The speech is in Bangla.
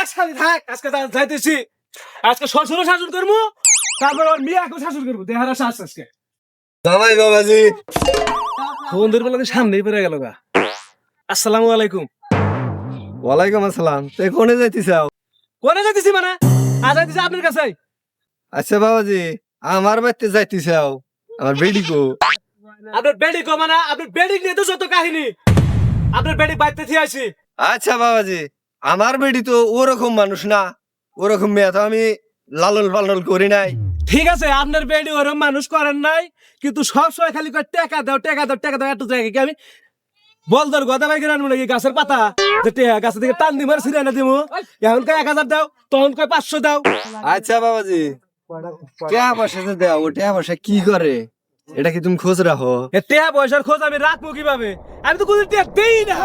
থাক শালি থাক, আজকে যাইতেছি, আজকে শ্বশুরও শাসন করবো, তারপর ওর মেয়েকেও শাসন করবো, দেহারা শাস আজকে। জামাই বাবাজি। বন্ধুর বেলা সামনেই পড়ে গেল গা। আসসালামু আলাইকুম। ওয়ালাইকুম আসসালাম। তুই কোনে যাইতিছাও? কোনে যাইতেছি মানে? আজ যাইতেছি আপনার কাছে। আচ্ছা বাবাজি, আমার বাড়িতে যাইতিছাও? আমার বেডি কো? আপনার বেডি কো মানে? আপনার বেডি নিয়ে তো যত কাহিনী, আপনার বেডি বাইতে থিয়ে আছি। আচ্ছা বাবাজি, আমার বেডি তো ওরকম মানুষ না, ওরকম মেয়ে তো আমি লালন পালন করি নাই। ঠিক আছে, আপনার বেডি ওরম মানুষ করেন নাই, কিন্তু সব সময় খালি করে টাকা দাও টাকা দাও টাকা দাও, একটু জায়গা কি আমি বলদর গদা ভাই আনবো নাকি গাছের পাতা যে গাছের দিকে টান দিমার ছিঁড়ে না দিমু? এখন কয় 1000 দাও, তখন কয় 500 দাও। আচ্ছা বাবাজি, টাকা পয়সা তো দেও, ও টাকা পয়সা কি করে এটা কি তুমি খোঁজ রাখো? এ টাকা পয়সার খোঁজ আমি রাখবো কিভাবে? আমি তো কোনো টাকা দেই না।